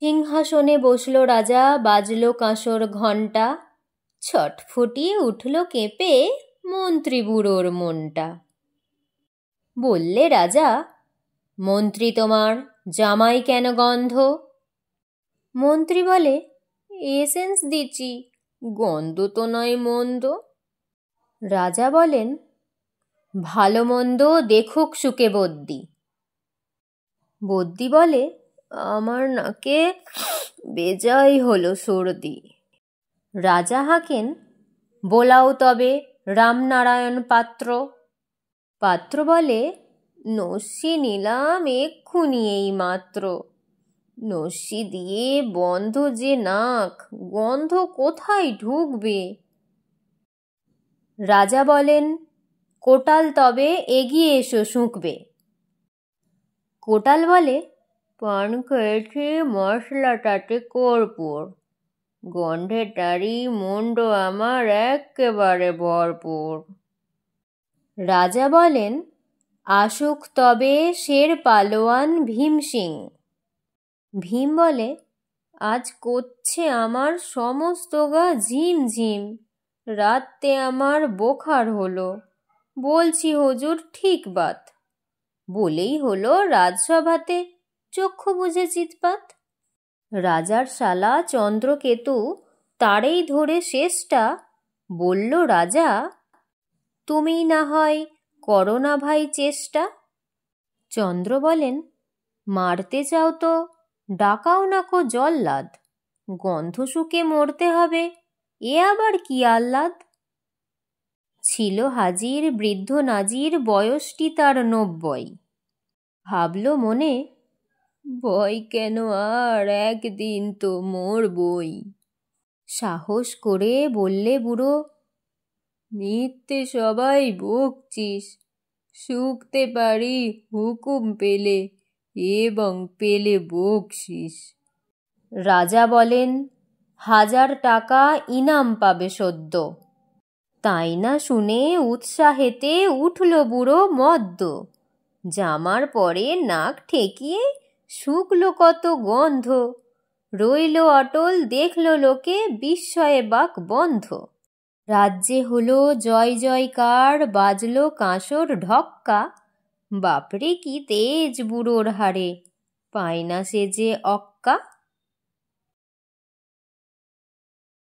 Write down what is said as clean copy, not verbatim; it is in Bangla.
সিংহাসনে বসল রাজা, বাজল কাঁসর ঘণ্টা, ছটফটিয়ে উঠল কেঁপে মন্ত্রী বুড়োর মনটা। বললে রাজা, মন্ত্রী তোমার জামাই কেন গন্ধ? মন্ত্রী বলে, এসেন্স দিচ্ছি, গন্ধ তো নয় মন্দ। রাজা বলেন, ভালো মন্দ দেখুক সুকে বদ্যি। বদ্যি বলে, আমার নাকে বেজাই হলো সর্দি। রাজা হাঁকেন, বোলাও তবে রামনারায়ণ পাত্র। পাত্র বলে, নস্যি নিলাম এক্ষুনি এই মাত্র। নস্যি দিয়ে বন্ধ যে নাক, গন্ধ কোথায় ঢুকবে? রাজা বলেন, কোটাল তবে এগিয়ে এসো শুঁকবে। কোটাল বলে, পান খেয়েছি মশলাটাতে কর্পূর, গন্ধেটারি মুন্ড আমার এক্কেবারে ভরপুর। রাজা বলেন, আসুক তবে শের পালোয়ান ভীম সিং। ভীম বলে, আজ করছে আমার সমস্ত গা ঝিমঝিম, রাতে আমার বোখার হলো, বলছি হুজুর ঠিক বাত। বলেই হলো রাজসভাতে চক্ষু বুঝে চিৎপাত। রাজার শালা চন্দ্রকেতু তারেই ধরে শেষটা বলল, রাজা তুমি না হয় করো না ভাই চেষ্টা। চন্দ্র বলেন, মারতে চাও তো ডাকাও না কো জল্লাদ, গন্ধ শুকে মরতে হবে এ আবার কি আহ্লাদ। ছিল হাজির বৃদ্ধ নাজির, বয়সটি তার ৯০। ভাবল মনে, ভয় কেন আর, একদিন তো মরবই। সাহস করে বললে বুড়ো, মিথ্যে সবাই বকছিস, শুকতে পারি হুকুম পেলে এবং পেলে বকশিস। রাজা বলেন, ১০০০ টাকা ইনাম পাবে সদ্য। তাই না শুনে উৎসাহেতে উঠল বুড়ো মদ্য। জামার পরে নাক ঠেকিয়ে শুকলো কত গন্ধ, রইল অটল দেখল লোকে বিস্ময়ে বাক বন্ধ। রাজ্যে হলো জয় জয়কার, বাজল কাঁসর ঢক্কা, বাপরে কি তেজ বুড়োর হাড়ে, পায় না সে যে অক্কা।